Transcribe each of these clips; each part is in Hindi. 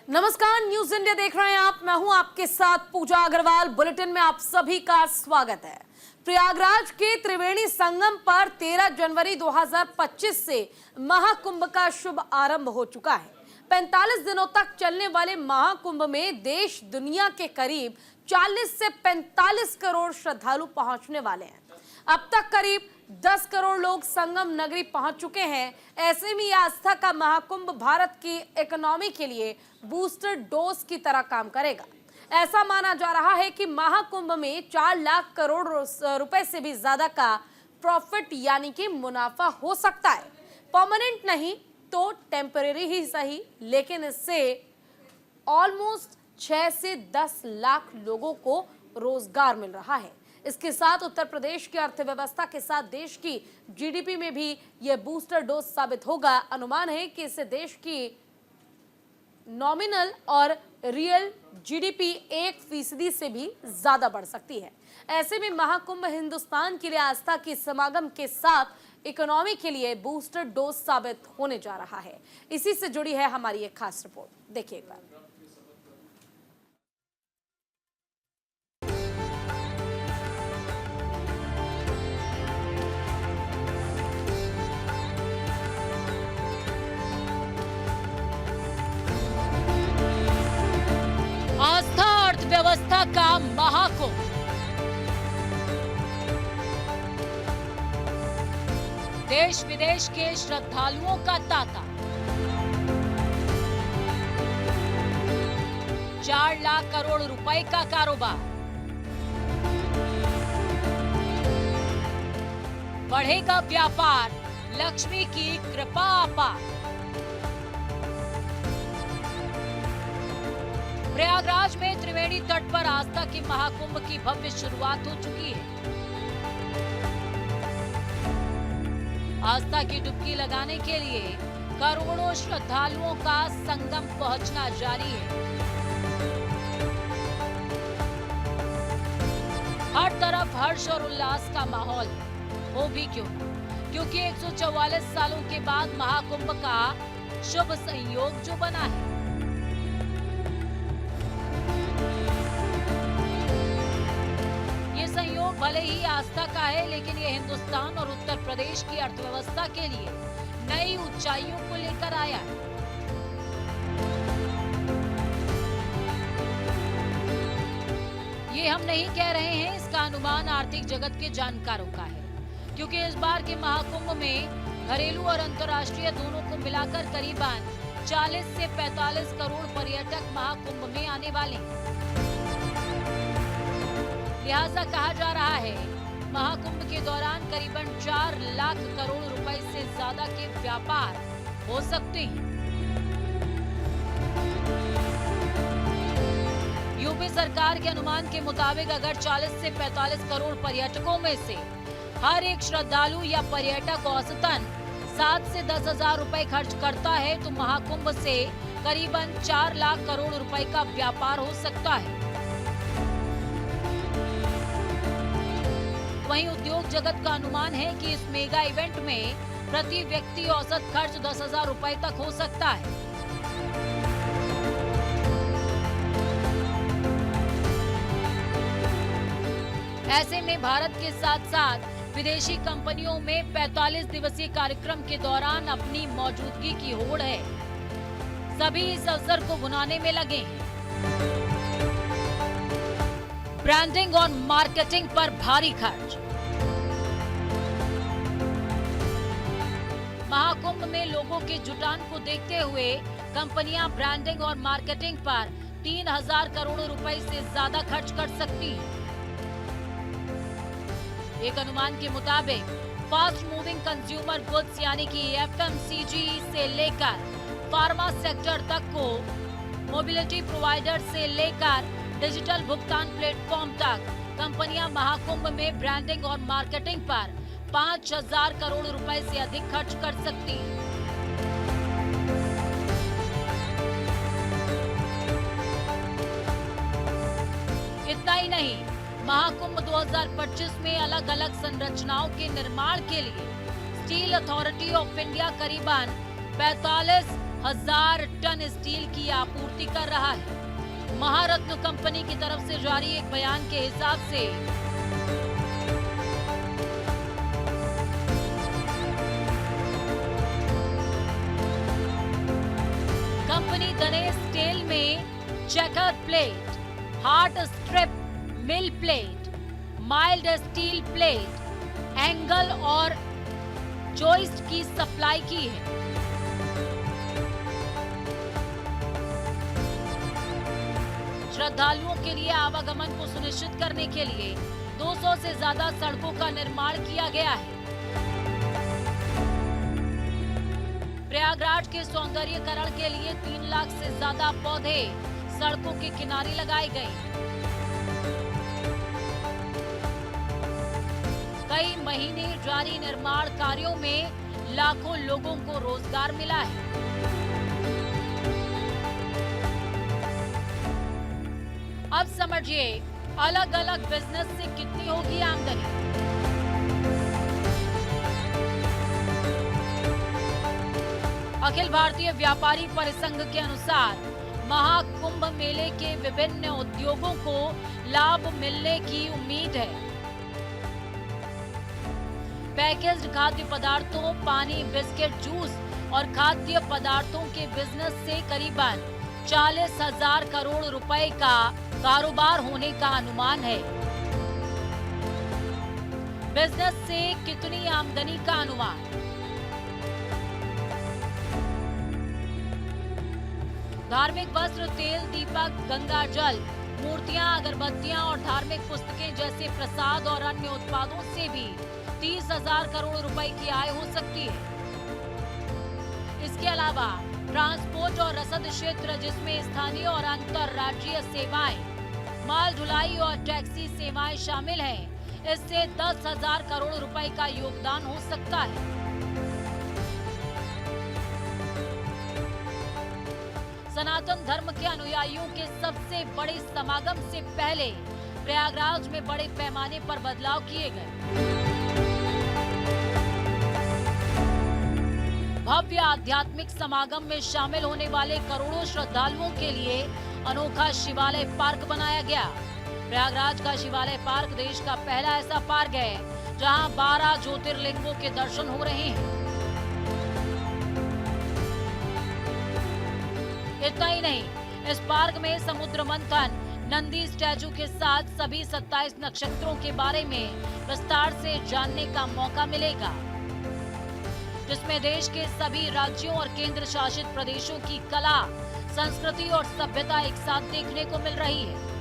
नमस्कार, न्यूज इंडिया देख रहे हैं आप। मैं हूं आपके साथ पूजा अग्रवाल। बुलेटिन में आप सभी का स्वागत है। प्रयागराज के त्रिवेणी संगम पर 13 जनवरी 2025 से महाकुंभ का शुभ आरंभ हो चुका है। 45 दिनों तक चलने वाले महाकुंभ में देश दुनिया के करीब 40 से 45 करोड़ श्रद्धालु पहुंचने वाले हैं। अब तक करीब 10 करोड़ लोग संगम नगरी पहुंच चुके हैं। ऐसे में आस्था का महाकुंभ भारत की इकोनॉमी के लिए बूस्टर डोज की तरह काम करेगा। ऐसा माना जा रहा है कि महाकुंभ में 4 लाख करोड़ रुपए से भी ज्यादा का प्रॉफिट यानी कि मुनाफा हो सकता है। परमानेंट नहीं तो टेम्परेरी ही सही, लेकिन इससे ऑलमोस्ट 6 से 10 लाख लोगों को रोजगार मिल रहा है। इसके साथ उत्तर प्रदेश की अर्थव्यवस्था के साथ देश की जीडीपी में भी यह बूस्टर डोज साबित होगा। अनुमान है कि इससे देश की नॉमिनल और रियल जीडीपी 1% से भी ज्यादा बढ़ सकती है। ऐसे में महाकुंभ हिंदुस्तान के लिए आस्था की समागम के साथ इकोनॉमी के लिए बूस्टर डोज साबित होने जा रहा है। इसी से जुड़ी है हमारी एक खास रिपोर्ट, देखिए एक बार। आस्था अर्थव्यवस्था का महाकुंभ, देश विदेश के श्रद्धालुओं का तांता। 4 लाख करोड़ रुपए का कारोबार, बढ़ेगा व्यापार, लक्ष्मी की कृपा अपार। प्रयागराज में त्रिवेणी तट पर आस्था के महाकुंभ की भव्य शुरुआत हो चुकी है। आस्था की डुबकी लगाने के लिए करोड़ों श्रद्धालुओं का संगम पहुंचना जारी है। हर तरफ हर्ष और उल्लास का माहौल है, हो भी क्यों ना, क्योंकि 144 सालों के बाद महाकुंभ का शुभ संयोग जो बना है। संयोग भले ही आस्था का है, लेकिन ये हिंदुस्तान और उत्तर प्रदेश की अर्थव्यवस्था के लिए नई ऊंचाइयों को लेकर आया है। ये हम नहीं कह रहे हैं, इसका अनुमान आर्थिक जगत के जानकारों का है, क्योंकि इस बार के महाकुंभ में घरेलू और अंतर्राष्ट्रीय दोनों को मिलाकर करीबन 40 से 45 करोड़ पर्यटक महाकुंभ में आने वाले हैं। लिहाजा कहा जा रहा है महाकुंभ के दौरान करीबन 4 लाख करोड़ रुपए से ज्यादा के व्यापार हो सकते हैं। यूपी सरकार के अनुमान के मुताबिक अगर 40 से 45 करोड़ पर्यटकों में से हर एक श्रद्धालु या पर्यटक औसतन 7 से 10 हजार रुपए खर्च करता है तो महाकुंभ से करीबन 4 लाख करोड़ रुपए का व्यापार हो सकता है। वहीं उद्योग जगत का अनुमान है कि इस मेगा इवेंट में प्रति व्यक्ति औसत खर्च 10,000 रुपए तक हो सकता है। ऐसे में भारत के साथ साथ विदेशी कंपनियों में 45 दिवसीय कार्यक्रम के दौरान अपनी मौजूदगी की होड़ है। सभी इस अवसर को भुनाने में लगे हैं। ब्रांडिंग और मार्केटिंग पर भारी खर्च। महाकुंभ में लोगों के जुटान को देखते हुए कंपनियां ब्रांडिंग और मार्केटिंग पर 3000 करोड़ रुपए से ज्यादा खर्च कर सकती हैं। एक अनुमान के मुताबिक फास्ट मूविंग कंज्यूमर गुड्स यानी कि एफएमसीजी से लेकर फार्मा सेक्टर तक को, मोबिलिटी प्रोवाइडर से लेकर डिजिटल भुगतान प्लेटफॉर्म तक कंपनियां महाकुंभ में ब्रांडिंग और मार्केटिंग पर 5000 करोड़ रुपए से अधिक खर्च कर सकती हैं। इतना ही नहीं, महाकुंभ 2025 में अलग अलग संरचनाओं के निर्माण के लिए स्टील अथॉरिटी ऑफ इंडिया करीबन 45 1000 टन स्टील की आपूर्ति कर रहा है। महारत्न कंपनी की तरफ से जारी एक बयान के हिसाब से कंपनी गणेश स्टील में chequered plate, hot strip mill plate, mild steel plate, angle और जॉइस्ट की सप्लाई की है। श्रद्धालुओं के लिए आवागमन को सुनिश्चित करने के लिए 200 से ज्यादा सड़कों का निर्माण किया गया है। प्रयागराज के सौंदर्यीकरण के लिए 3 लाख से ज्यादा पौधे सड़कों के किनारे लगाए गए। कई महीने जारी निर्माण कार्यों में लाखों लोगों को रोजगार मिला है। अब समझिए अलग अलग बिजनेस से कितनी होगी आमदनी। अखिल भारतीय व्यापारी परिसंघ के अनुसार महाकुंभ मेले के विभिन्न उद्योगों को लाभ मिलने की उम्मीद है। पैकेज्ड खाद्य पदार्थों, पानी, बिस्किट, जूस और खाद्य पदार्थों के बिजनेस से करीबन 40,000 करोड़ रुपए का कारोबार होने का अनुमान है। बिजनेस से कितनी आमदनी का अनुमान? धार्मिक वस्त्र, तेल, दीपक, गंगा जल, मूर्तियां, अगरबत्तियां और धार्मिक पुस्तकें जैसे प्रसाद और अन्य उत्पादों से भी 30,000 करोड़ रुपए की आय हो सकती है। इसके अलावा ट्रांसपोर्ट और रसद क्षेत्र, जिसमें स्थानीय और अंतर्राज्यीय सेवाएं, माल ढुलाई और टैक्सी सेवाएं शामिल हैं, इससे 10,000 करोड़ रुपए का योगदान हो सकता है। सनातन धर्म के अनुयायियों के सबसे बड़े समागम से पहले प्रयागराज में बड़े पैमाने पर बदलाव किए गए। भव्य आध्यात्मिक समागम में शामिल होने वाले करोड़ों श्रद्धालुओं के लिए अनोखा शिवालय पार्क बनाया गया। प्रयागराज का शिवालय पार्क देश का पहला ऐसा पार्क है जहां 12 ज्योतिर्लिंगों के दर्शन हो रहे हैं। इतना ही नहीं, इस पार्क में समुद्र मंथन, नंदी स्टैचू के साथ सभी 27 नक्षत्रों के बारे में विस्तार से जानने का मौका मिलेगा, जिसमें देश के सभी राज्यों और केंद्र शासित प्रदेशों की कला, संस्कृति और सभ्यता एक साथ देखने को मिल रही है।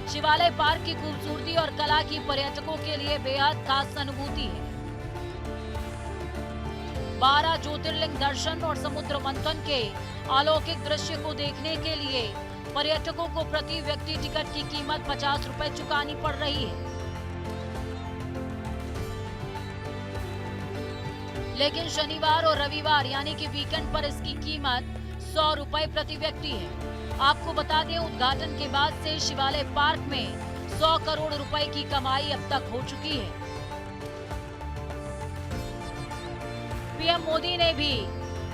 शिवालय पार्क की खूबसूरती और कला की पर्यटकों के लिए बेहद खास अनुभूति है। 12 ज्योतिर्लिंग दर्शन और समुद्र मंथन के अलौकिक दृश्य को देखने के लिए पर्यटकों को प्रति व्यक्ति टिकट की कीमत 50 रुपए चुकानी पड़ रही है। लेकिन शनिवार और रविवार यानी कि वीकेंड पर इसकी कीमत 100 रुपए प्रति व्यक्ति है। आपको बता दें, उद्घाटन के बाद से शिवालय पार्क में 100 करोड़ रुपए की कमाई अब तक हो चुकी है। पीएम मोदी ने भी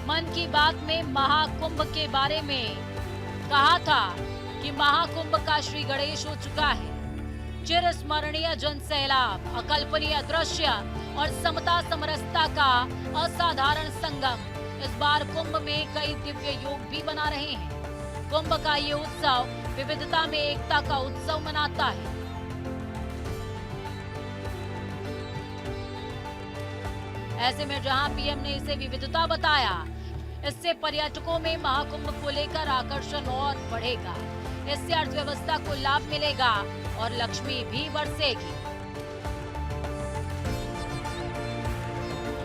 मन की बात में महाकुंभ के बारे में कहा था कि महाकुंभ का श्री गणेश हो चुका है। चिरस्मरणीय जन सैलाब, अकल्पनीय दृश्य और समता समरसता का असाधारण संगम इस बार कुंभ में कई दिव्य योग भी बना रहे हैं। कुंभ का ये उत्सव विविधता में एकता का उत्सव मनाता है। ऐसे में जहां पीएम ने इसे विविधता बताया, इससे पर्यटकों में महाकुंभ को लेकर आकर्षण और बढ़ेगा। इससे अर्थव्यवस्था को लाभ मिलेगा और लक्ष्मी भी बरसेगी।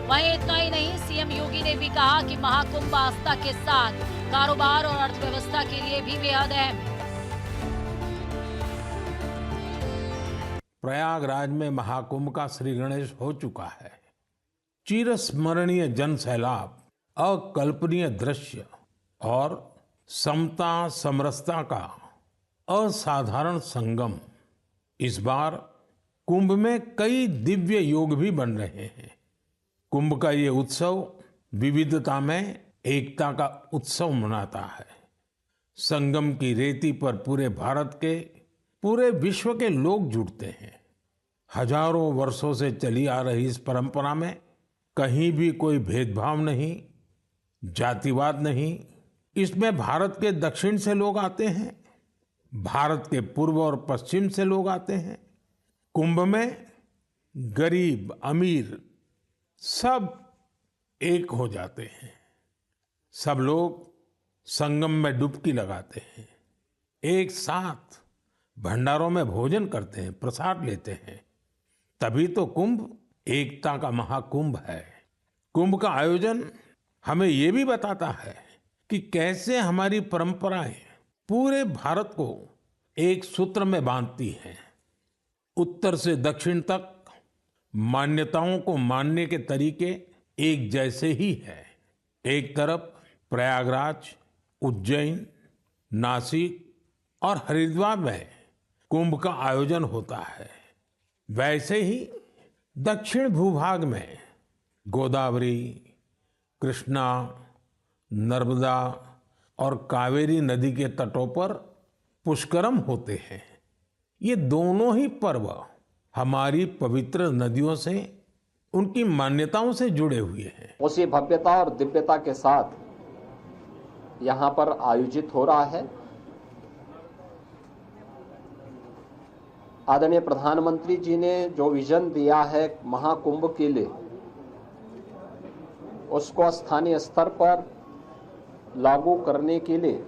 वहीं इतना ही नहीं, सीएम योगी ने भी कहा कि महाकुंभ आस्था के साथ कारोबार और अर्थव्यवस्था के लिए भी बेहद अहम है। प्रयागराज में महाकुंभ का श्री गणेश हो चुका है। चिरस्मरणीय जन सैलाब, अकल्पनीय दृश्य और समता समरसता का असाधारण संगम। इस बार कुंभ में कई दिव्य योग भी बन रहे हैं। कुंभ का ये उत्सव विविधता में एकता का उत्सव मनाता है। संगम की रेती पर पूरे भारत के, पूरे विश्व के लोग जुड़ते हैं। हजारों वर्षों से चली आ रही इस परंपरा में कहीं भी कोई भेदभाव नहीं, जातिवाद नहीं। इसमें भारत के दक्षिण से लोग आते हैं, भारत के पूर्व और पश्चिम से लोग आते हैं। कुंभ में गरीब अमीर सब एक हो जाते हैं। सब लोग संगम में डुबकी लगाते हैं, एक साथ भंडारों में भोजन करते हैं, प्रसाद लेते हैं। तभी तो कुंभ एकता का महाकुंभ है। कुंभ का आयोजन हमें ये भी बताता है कि कैसे हमारी परंपराएं पूरे भारत को एक सूत्र में बांधती हैं। उत्तर से दक्षिण तक मान्यताओं को मानने के तरीके एक जैसे ही हैं। एक तरफ प्रयागराज, उज्जैन, नासिक और हरिद्वार में कुंभ का आयोजन होता है, वैसे ही दक्षिण भूभाग में गोदावरी, कृष्णा, नर्मदा और कावेरी नदी के तटों पर पुष्करम होते हैं। ये दोनों ही पर्व हमारी पवित्र नदियों से, उनकी मान्यताओं से जुड़े हुए हैं। उसी भव्यता और दिव्यता के साथ यहाँ पर आयोजित हो रहा है। आदरणीय प्रधानमंत्री जी ने जो विजन दिया है महाकुंभ के लिए, उसको स्थानीय स्तर पर लागू करने के लिए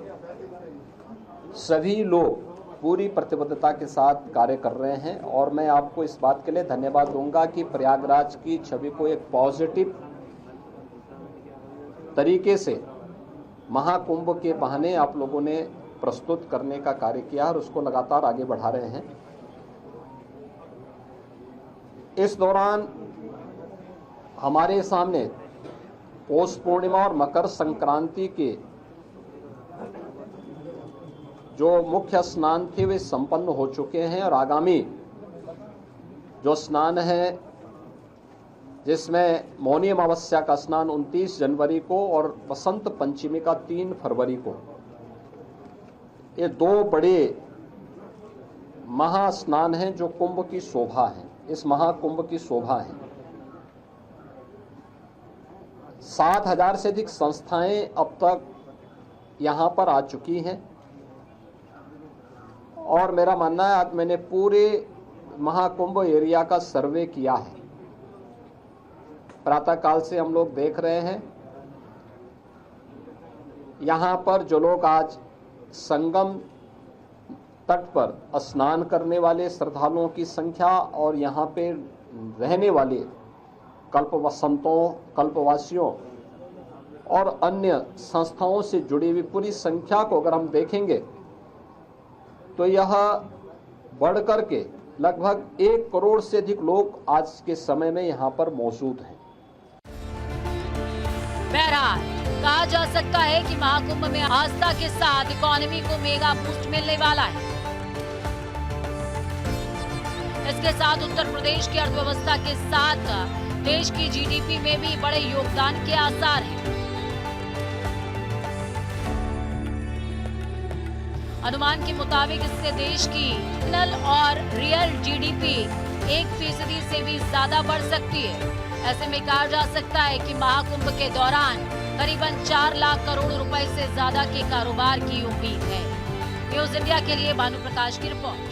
सभी लोग पूरी प्रतिबद्धता के साथ कार्य कर रहे हैं। और मैं आपको इस बात के लिए धन्यवाद दूंगा कि प्रयागराज की छवि को एक पॉजिटिव तरीके से महाकुंभ के बहाने आप लोगों ने प्रस्तुत करने का कार्य किया और उसको लगातार आगे बढ़ा रहे हैं। इस दौरान हमारे सामने पौष पूर्णिमा और मकर संक्रांति के जो मुख्य स्नान थे वे संपन्न हो चुके हैं और आगामी जो स्नान है, जिसमें मौनी अमावस्या का स्नान 29 जनवरी को और बसंत पंचमी का 3 फरवरी को, ये 2 बड़े महास्नान हैं जो कुंभ की शोभा है, इस महाकुंभ की शोभा है। 7,000 से अधिक संस्थाएं अब तक यहाँ पर आ चुकी हैं और मेरा मानना है, आज मैंने पूरे महाकुंभ एरिया का सर्वे किया है। प्रातः काल से हम लोग देख रहे हैं यहाँ पर जो लोग आज संगम तट पर स्नान करने वाले श्रद्धालुओं की संख्या और यहाँ पे रहने वाले कल्पवसंतों, कल्पवासियों और अन्य संस्थाओं से जुड़ी हुई पूरी संख्या को अगर हम देखेंगे तो यह बढ़कर के लगभग 1 करोड़ से अधिक लोग आज के समय में यहाँ पर मौजूद हैं। बहरहाल कहा जा सकता है कि महाकुंभ में आस्था के साथ इकोनॉमी को मेगा बूस्ट मिलने वाला है। इसके साथ उत्तर प्रदेश की अर्थव्यवस्था के साथ देश की जीडीपी में भी बड़े योगदान के आसार हैं। अनुमान के मुताबिक इससे देश की नॉमिनल और रियल जीडीपी 1% से भी ज्यादा बढ़ सकती है। ऐसे में कहा जा सकता है कि महाकुंभ के दौरान करीबन 4 लाख करोड़ रुपए से ज्यादा के कारोबार की उम्मीद है। न्यूज इंडिया के लिए भानु प्रकाश की रिपोर्ट।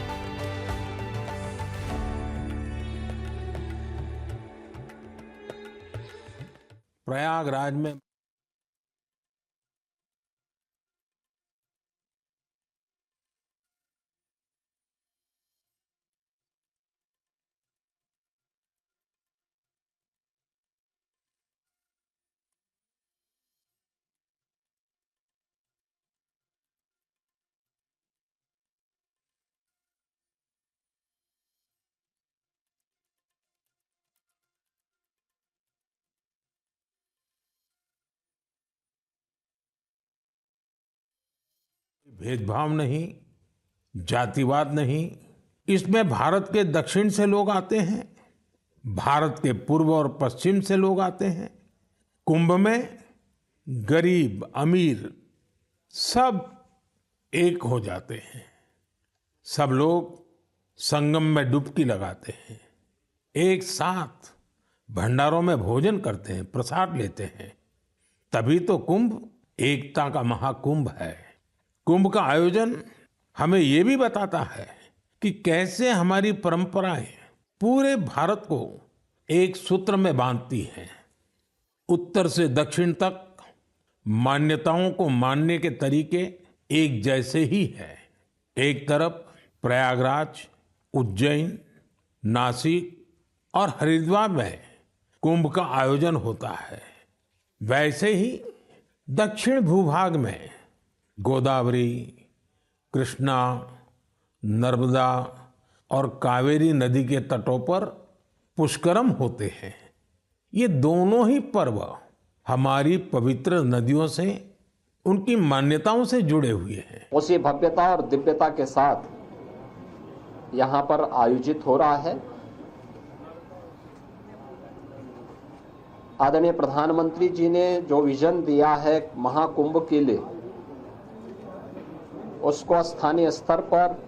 प्रयागराज में भेदभाव नहीं, जातिवाद नहीं। इसमें भारत के दक्षिण से लोग आते हैं, भारत के पूर्व और पश्चिम से लोग आते हैं। कुंभ में गरीब अमीर सब एक हो जाते हैं। सब लोग संगम में डुबकी लगाते हैं, एक साथ भंडारों में भोजन करते हैं, प्रसाद लेते हैं। तभी तो कुंभ एकता का महाकुंभ है। कुंभ का आयोजन हमें ये भी बताता है कि कैसे हमारी परंपराएं पूरे भारत को एक सूत्र में बांधती हैं। उत्तर से दक्षिण तक मान्यताओं को मानने के तरीके एक जैसे ही हैं। एक तरफ प्रयागराज, उज्जैन, नासिक और हरिद्वार में कुंभ का आयोजन होता है, वैसे ही दक्षिण भूभाग में गोदावरी, कृष्णा, नर्मदा और कावेरी नदी के तटों पर पुष्करम होते हैं। ये दोनों ही पर्व हमारी पवित्र नदियों से, उनकी मान्यताओं से जुड़े हुए हैं। उसी भव्यता और दिव्यता के साथ यहाँ पर आयोजित हो रहा है। आदरणीय प्रधानमंत्री जी ने जो विजन दिया है महाकुंभ के लिए, उसको स्थानीय स्तर पर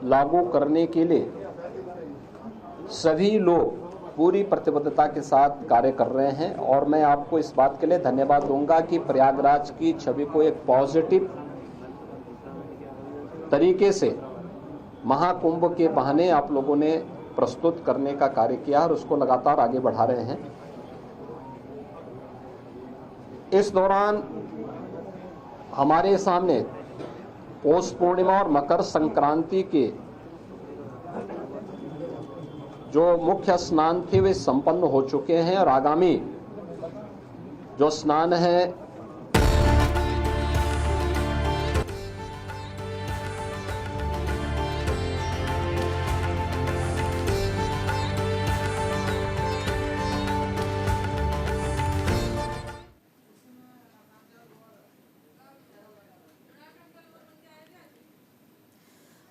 लागू करने के लिए सभी लोग पूरी प्रतिबद्धता के साथ कार्य कर रहे हैं। और मैं आपको इस बात के लिए धन्यवाद दूंगा कि प्रयागराज की छवि को एक पॉजिटिव तरीके से महाकुंभ के बहाने आप लोगों ने प्रस्तुत करने का कार्य किया और उसको लगातार आगे बढ़ा रहे हैं। इस दौरान हमारे सामने पौष पूर्णिमा और मकर संक्रांति के जो मुख्य स्नान थे वे संपन्न हो चुके हैं और आगामी जो स्नान है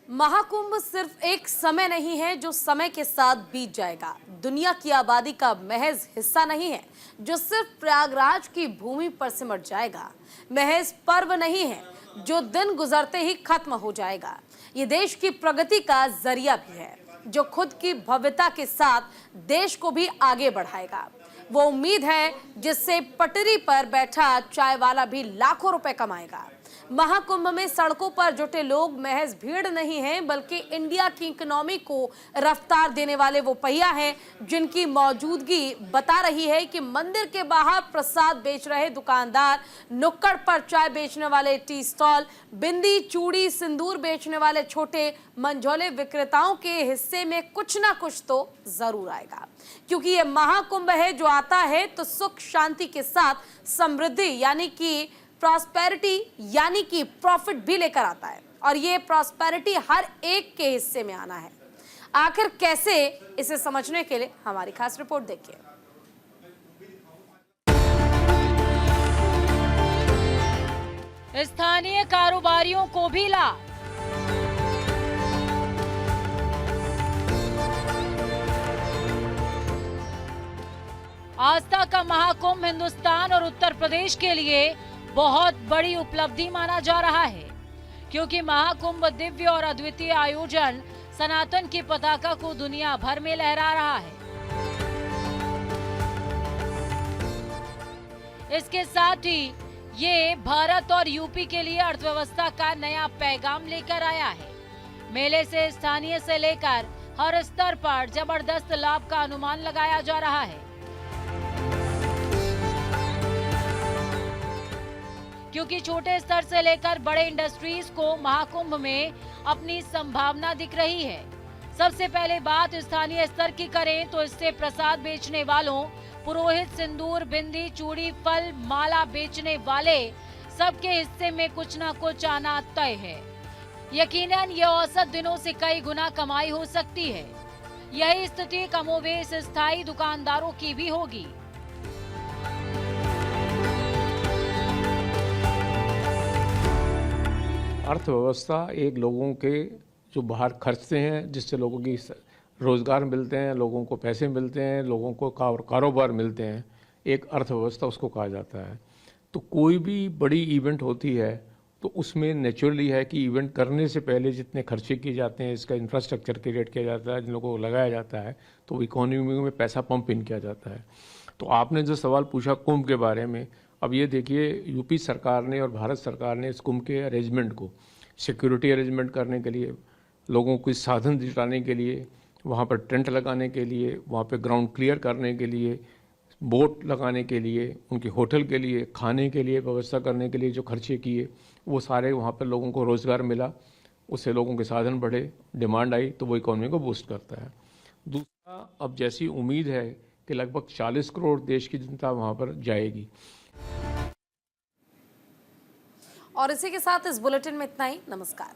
महाकुंभ सिर्फ एक समय नहीं है जो समय के साथ बीत जाएगा। दुनिया की आबादी का महज हिस्सा नहीं है जो सिर्फ प्रयागराज की भूमि पर सिमट जाएगा। महज पर्व नहीं है जो दिन गुजरते ही खत्म हो जाएगा। ये देश की प्रगति का जरिया भी है जो खुद की भव्यता के साथ देश को भी आगे बढ़ाएगा। वो उम्मीद है जिससे पटरी पर बैठा चाय वाला भी लाखों रुपए कमाएगा। महाकुंभ में सड़कों पर जुटे लोग महज भीड़ नहीं हैं, बल्कि इंडिया की इकोनॉमी को रफ्तार देने वाले वो पहिया हैं जिनकी मौजूदगी बता रही है कि मंदिर के बाहर प्रसाद बेच रहे दुकानदार, नुक्कड़ पर चाय बेचने वाले टी स्टॉल, बिंदी, चूड़ी, सिंदूर बेचने वाले छोटे मंझोले विक्रेताओं के हिस्से में कुछ ना कुछ तो जरूर आएगा। क्योंकि ये महाकुंभ है जो आता है तो सुख शांति के साथ समृद्धि यानी कि प्रॉस्पेरिटी यानी कि प्रॉफिट भी लेकर आता है। और ये प्रॉस्पेरिटी हर एक के हिस्से में आना है। आखिर कैसे, इसे समझने के लिए हमारी खास रिपोर्ट देखिए। स्थानीय कारोबारियों को भी लाभ। आस्था का महाकुंभ हिंदुस्तान और उत्तर प्रदेश के लिए बहुत बड़ी उपलब्धि माना जा रहा है, क्योंकि महाकुंभ दिव्य और अद्वितीय आयोजन सनातन की पताका को दुनिया भर में लहरा रहा है। इसके साथ ही ये भारत और यूपी के लिए अर्थव्यवस्था का नया पैगाम लेकर आया है। मेले से स्थानीय से लेकर हर स्तर पर जबरदस्त लाभ का अनुमान लगाया जा रहा है, क्योंकि छोटे स्तर से लेकर बड़े इंडस्ट्रीज को महाकुंभ में अपनी संभावना दिख रही है। सबसे पहले बात स्थानीय स्तर की करें तो इससे प्रसाद बेचने वालों, पुरोहित, सिंदूर, बिंदी, चूड़ी, फल, माला बेचने वाले सबके हिस्से में कुछ ना कुछ आना तय है। यकीनन ये औसत दिनों से कई गुना कमाई हो सकती है। यही स्थिति कमोबेश स्थायी दुकानदारों की भी होगी। अर्थव्यवस्था एक लोगों के जो बाहर खर्चते हैं, जिससे लोगों की रोजगार मिलते हैं, लोगों को पैसे मिलते हैं, लोगों को कारोबार मिलते हैं, एक अर्थव्यवस्था उसको कहा जाता है। तो कोई भी बड़ी इवेंट होती है तो उसमें नेचुरली है कि इवेंट करने से पहले जितने खर्चे किए जाते हैं, इसका इंफ्रास्ट्रक्चर क्रिएट किया जाता है, जिन लोगों को लगाया जाता है, तो इकोनॉमी में पैसा पंप इन किया जाता है। तो आपने जो सवाल पूछा कुंभ के बारे में, अब ये देखिए यूपी सरकार ने और भारत सरकार ने इस कुंभ के अरेंजमेंट को, सिक्योरिटी अरेंजमेंट करने के लिए, लोगों को साधन जुटाने के लिए, वहाँ पर टेंट लगाने के लिए, वहाँ पर ग्राउंड क्लियर करने के लिए, बोट लगाने के लिए, उनके होटल के लिए, खाने के लिए व्यवस्था करने के लिए जो खर्चे किए, वो सारे वहाँ पर लोगों को रोज़गार मिला, उससे लोगों के साधन बढ़े, डिमांड आई, तो वो इकोनॉमी को बूस्ट करता है। दूसरा, अब जैसी उम्मीद है कि लगभग 40 करोड़ देश की जनता वहाँ पर जाएगी। और इसी के साथ इस बुलेटिन में इतना ही। नमस्कार।